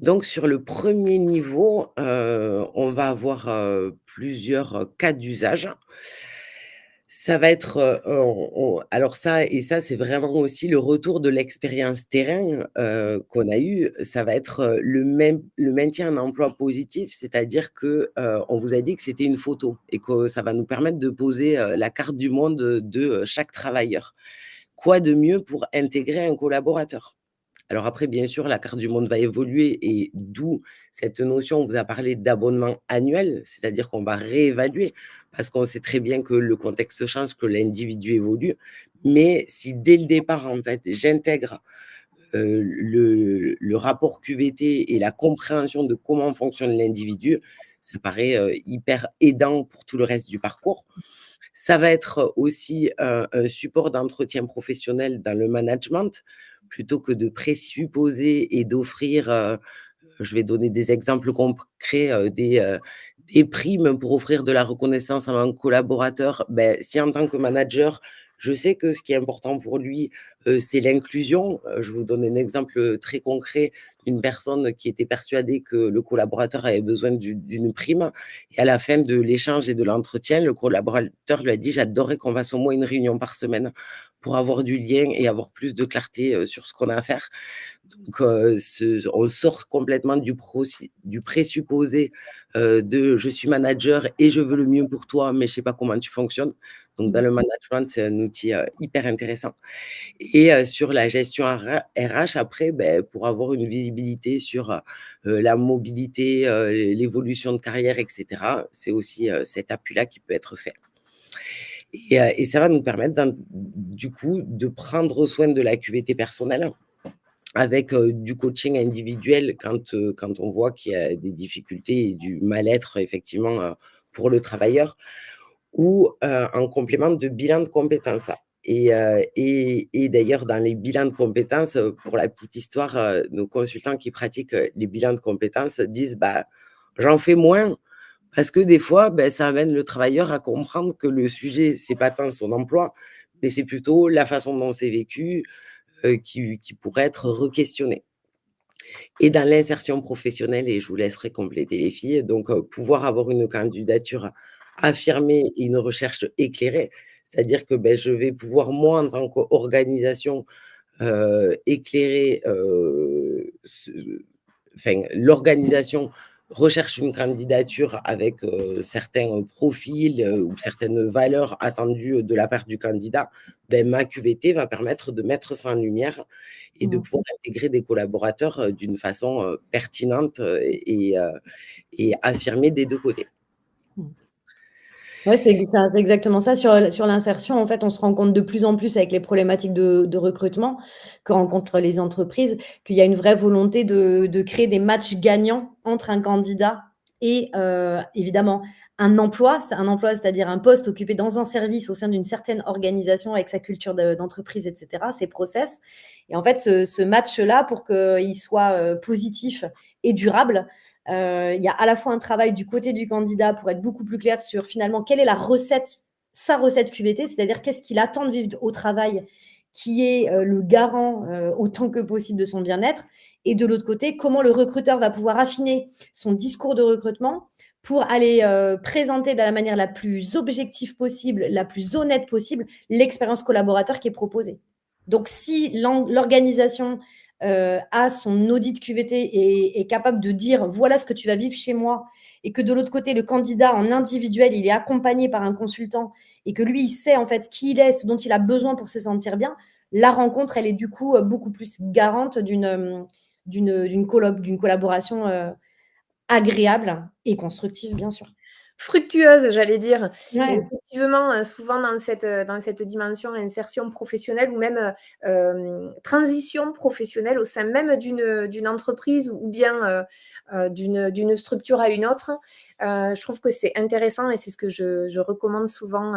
Donc sur le premier niveau, on va avoir, plusieurs, cas d'usage. Ça va être, on alors ça et ça, c'est vraiment aussi le retour de l'expérience terrain, qu'on a eu. Ça va être, le maintien en emploi positif, c'est-à-dire que, on vous a dit que c'était une photo et que ça va nous permettre de poser, la carte du monde, de, chaque travailleur. Quoi de mieux pour intégrer un collaborateur? Alors après, bien sûr, la carte du monde va évoluer et d'où cette notion, on vous a parlé d'abonnement annuel, c'est-à-dire qu'on va réévaluer parce qu'on sait très bien que le contexte change, que l'individu évolue. Mais si dès le départ, en fait, j'intègre le rapport QVT et la compréhension de comment fonctionne l'individu, ça paraît hyper aidant pour tout le reste du parcours. Ça va être aussi un support d'entretien professionnel dans le management, plutôt que de présupposer et d'offrir, je vais donner des exemples concrets, des primes pour offrir de la reconnaissance à un collaborateur. Ben, si en tant que manager, je sais que ce qui est important pour lui, c'est l'inclusion. Je vous donne un exemple très concret, une personne qui était persuadée que le collaborateur avait besoin d'une prime et à la fin de l'échange et de l'entretien, le collaborateur lui a dit: «J'adorerais qu'on fasse au moins une réunion par semaine pour avoir du lien et avoir plus de clarté, sur ce qu'on a à faire». Donc, on sort complètement du présupposé, de: «Je suis manager et je veux le mieux pour toi, mais je sais pas comment tu fonctionnes». Donc dans Mmh. le management, c'est un outil, hyper intéressant et sur la gestion RH après, beh, pour avoir une visibilité sur, la mobilité, l'évolution de carrière et cetera, c'est aussi, cet appui-là qui peut être fait et ça va nous permettre du coup, de prendre soin de la QVT personnelle avec, du coaching individuel quand on voit qu'il y a des difficultés et du mal-être effectivement, pour le travailleur ou, en complément de bilan de compétences et d'ailleurs dans les bilans de compétences, pour la petite histoire, nos consultants qui pratiquent, les bilans de compétences disent: «Bah, j'en fais moins». Parce que des fois, beh, ça amène le travailleur à comprendre que le sujet, c'est pas tant son emploi, mais c'est plutôt la façon dont c'est vécu, qui pourrait être requestionné. Et dans l'insertion professionnelle et je vous laisserai compléter les filles, donc pouvoir avoir une candidature affirmée et une recherche éclairée. C'est-à-dire que, beh, je vais pouvoir moi, en tant qu'organisation, éclairer, ce enfin, l'organisation recherche une candidature avec, certains profils, ou certaines valeurs attendues de la part du candidat, ben, ma QVT va permettre de mettre ça en lumière et de Mmh. pouvoir intégrer des collaborateurs, d'une façon, pertinente, et affirmée des 2 côtés. Mmh. Ouais, c'est exactement ça. Sur l'insertion, en fait, on se rend compte de plus en plus avec les problématiques de recrutement que rencontrent les entreprises, qu'il y a une vraie volonté de créer des matchs gagnants entre un candidat et évidemment un emploi. C'est un emploi, c'est-à-dire un poste occupé dans un service au sein d'une certaine organisation avec sa culture d'entreprise, etc., ses process. Et en fait, ce match-là, pour qu'il soit positif et durable, il y a à la fois un travail du côté du candidat pour être beaucoup plus clair sur finalement quelle est la recette, sa recette QVT, c'est-à-dire qu'est-ce qu'il attend de vivre au travail qui est le garant autant que possible de son bien-être. Et de l'autre côté, comment le recruteur va pouvoir affiner son discours de recrutement pour aller présenter de la manière la plus objective possible, la plus honnête possible, l'expérience collaborateur qui est proposée. Donc, si l'organisation a son audit QVT et est capable de dire voilà ce que tu vas vivre chez moi, et que de l'autre côté, le candidat en individuel, il est accompagné par un consultant et que lui, il sait en fait qui il est, ce dont il a besoin pour se sentir bien, la rencontre, elle est du coup beaucoup plus garante d'une collaboration agréable et constructive, bien sûr. Fructueuse, j'allais dire. Et Ouais. effectivement, souvent dans cette dimension insertion professionnelle ou même, transition professionnelle au sein même d'une entreprise ou bien, d'une structure à une autre, je trouve que c'est intéressant et c'est ce que je recommande souvent,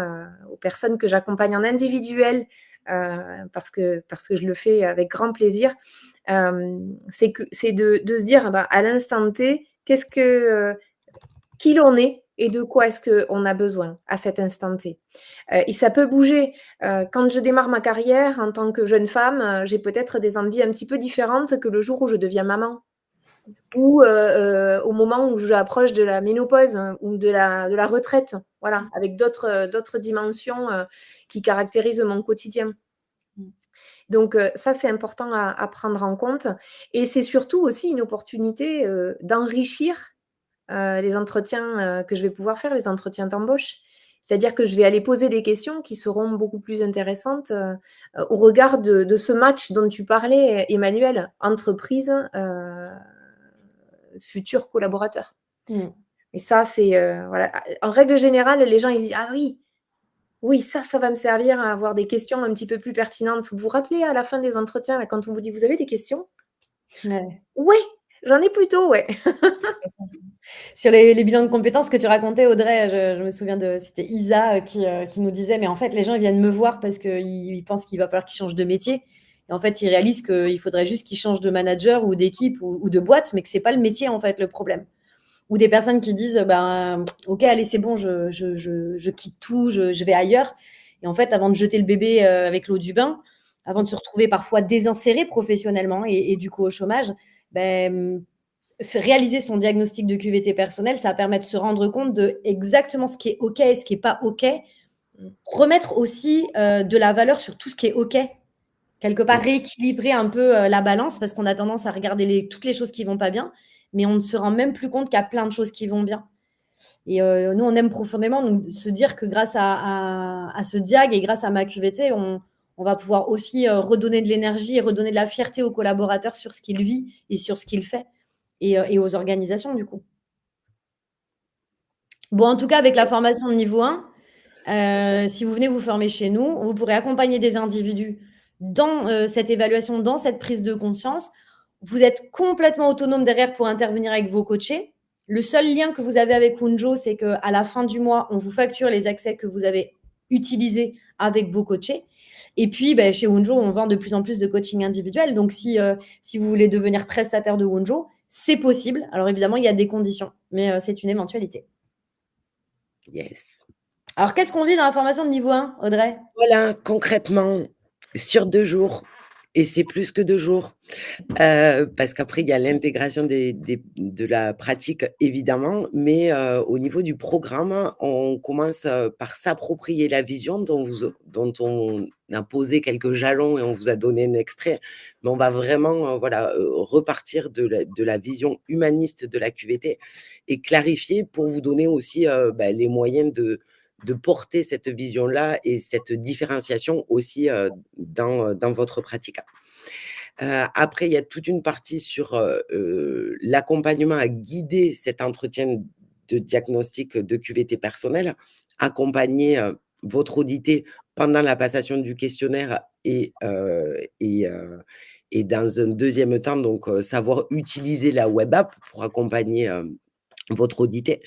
aux personnes que j'accompagne en individuel, parce que je le fais avec grand plaisir. C'est de se dire, bah, à l'instant T, qui l'on est et de quoi est-ce qu'on a besoin à cet instant T. Et ça peut bouger. Quand je démarre ma carrière en tant que jeune femme, j'ai peut-être des envies un petit peu différentes que le jour où je deviens maman. ou au moment où j'approche de la ménopause, hein, ou de la retraite, voilà, avec d'autres dimensions qui caractérisent mon quotidien. Donc ça, c'est important à prendre en compte, et c'est surtout aussi une opportunité d'enrichir les entretiens que je vais pouvoir faire, les entretiens d'embauche. C'est-à-dire que je vais aller poser des questions qui seront beaucoup plus intéressantes au regard de ce match dont tu parlais, Emmanuel, entreprise, futurs collaborateurs. Et ça, c'est voilà. En règle générale, les gens ils disent ah oui, ça va me servir à avoir des questions un petit peu plus pertinentes. Vous vous rappelez à la fin des entretiens, là, quand on vous dit vous avez des questions? Ouais, j'en ai plutôt, ouais. Sur les bilans de compétences que tu racontais, Audrey, je me souviens c'était Isa qui nous disait, mais en fait, les gens ils viennent me voir parce qu'ils pensent qu'il va falloir qu'ils changent de métier. Et en fait, ils réalisent qu'il faudrait juste qu'ils changent de manager ou d'équipe ou de boîte, mais que c'est pas le métier, en fait, le problème. Ou des personnes qui disent, ok, allez, c'est bon, je quitte tout, je vais ailleurs. Et en fait, avant de jeter le bébé avec l'eau du bain, avant de se retrouver parfois désinséré professionnellement et du coup au chômage, réaliser son diagnostic de QVT personnel, ça permet de se rendre compte de exactement ce qui est OK et ce qui n'est pas OK. Remettre aussi de la valeur sur tout ce qui est OK. Quelque part, rééquilibrer un peu la balance, parce qu'on a tendance à regarder toutes les choses qui ne vont pas bien, mais on ne se rend même plus compte qu'il y a plein de choses qui vont bien. Et nous, on aime profondément se dire que grâce à ce diag et grâce à ma QVT, on va pouvoir aussi redonner de l'énergie et redonner de la fierté aux collaborateurs sur ce qu'il vit et sur ce qu'il fait. Et aux organisations, du coup. Bon, en tout cas, avec la formation de niveau 1, si vous venez vous former chez nous, vous pourrez accompagner des individus dans cette évaluation, dans cette prise de conscience. Vous êtes complètement autonome derrière pour intervenir avec vos coachés. Le seul lien que vous avez avec Wunjo, c'est qu'à la fin du mois, on vous facture les accès que vous avez utilisés avec vos coachés. Et puis, chez Wunjo, on vend de plus en plus de coaching individuel. Donc, si vous voulez devenir prestataire de Wunjo, c'est possible. Alors, évidemment, il y a des conditions, mais c'est une éventualité. Yes. Alors, qu'est-ce qu'on vit dans la formation de niveau 1, Audrey? Voilà, concrètement, sur 2 jours, et c'est plus que 2 jours, parce qu'après, il y a l'intégration de la pratique, évidemment, mais au niveau du programme, on commence par s'approprier la vision dont on a posé quelques jalons et on vous a donné un extrait, mais on va vraiment repartir de la vision humaniste de la QVT et clarifier pour vous donner aussi les moyens de porter cette vision-là et cette différenciation aussi dans votre pratique. Après, il y a toute une partie sur l'accompagnement à guider cet entretien de diagnostic de QVT personnel, accompagner votre audité pendant la passation du questionnaire et dans un deuxième temps, donc savoir utiliser la web app pour accompagner votre audité.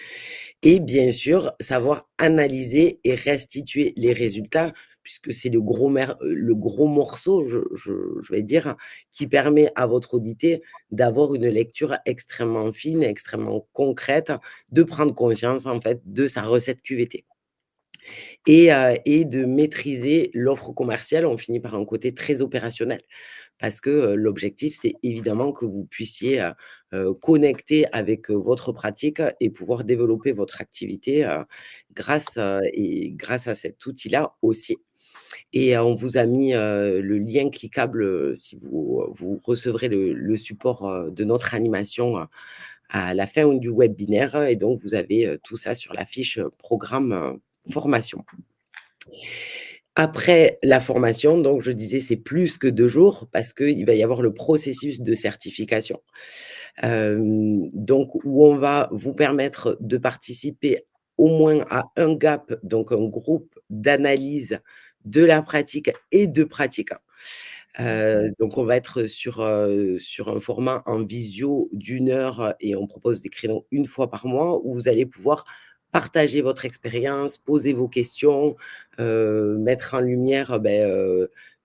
Et bien sûr, savoir analyser et restituer les résultats, puisque c'est le gros morceau, je vais dire, qui permet à votre audité d'avoir une lecture extrêmement fine, extrêmement concrète, de prendre conscience, en fait, de sa recette QVT. Et de maîtriser l'offre commerciale. On finit par un côté très opérationnel, parce que l'objectif, c'est évidemment que vous puissiez connecter avec votre pratique et pouvoir développer votre activité grâce à cet outil-là aussi. Et on vous a mis le lien cliquable si vous recevrez le support de notre animation à la fin du webinaire. Et donc, vous avez tout ça sur la fiche programme formation. Après la formation, donc je disais, c'est plus que 2 jours parce qu'il va y avoir le processus de certification. Donc où on va vous permettre de participer au moins à un GAP, donc un groupe d'analyse de la pratique et de pratiquants. Donc on va être sur un format en visio d'1 heure et on propose des créneaux 1 fois par mois où vous allez pouvoir partager votre expérience, poser vos questions, mettre en lumière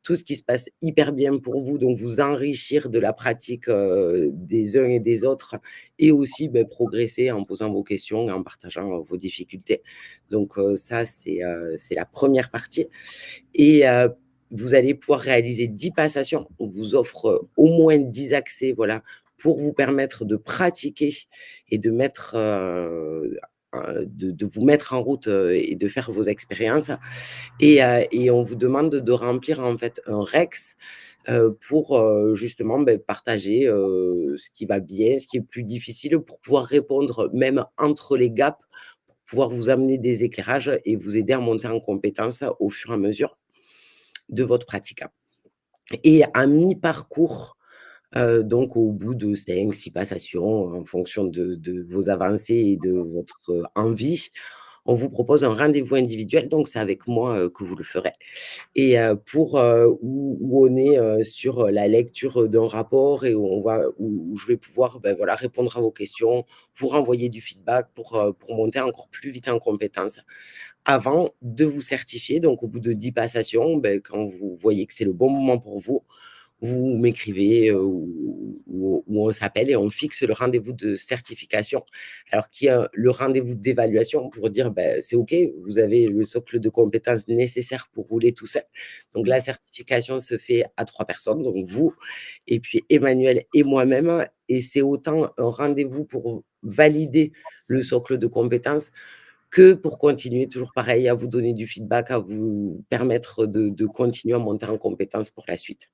tout ce qui se passe hyper bien pour vous, donc vous enrichir de la pratique des uns et des autres et aussi progresser en posant vos questions et en partageant vos difficultés. Donc ça, c'est la première partie. Et vous allez pouvoir réaliser 10 passations. On vous offre au moins 10 accès, voilà, pour vous permettre de pratiquer et de mettre, de vous mettre en route, et de faire vos expériences et on vous demande de remplir, en fait, un REX, pour, justement, partager, ce qui va bien, ce qui est plus difficile pour pouvoir répondre même entre les gaps, pour pouvoir vous amener des éclairages et vous aider à monter en compétences au fur et à mesure de votre pratique. Et à mi-parcours, donc au bout de 5-6 passations, en fonction de vos avancées et de votre envie, on vous propose un rendez-vous individuel, donc c'est avec moi, que vous le ferez et pour, où on est, sur la lecture d'un rapport et où je vais pouvoir, voilà, répondre à vos questions, vous renvoyer du feedback pour monter encore plus vite en compétences. Avant de vous certifier, donc au bout de 10 passations, quand vous voyez que c'est le bon moment pour vous, vous m'écrivez, ou on s'appelle et on fixe le rendez-vous de certification. Alors qu'il y a le rendez-vous d'évaluation pour dire: «C'est OK, vous avez le socle de compétences nécessaire pour rouler tout seul». Donc la certification se fait à 3 personnes, donc vous et puis Emmanuel et moi-même et c'est autant un rendez-vous pour valider le socle de compétences que pour continuer toujours pareil à vous donner du feedback, à vous permettre de continuer à monter en compétences pour la suite.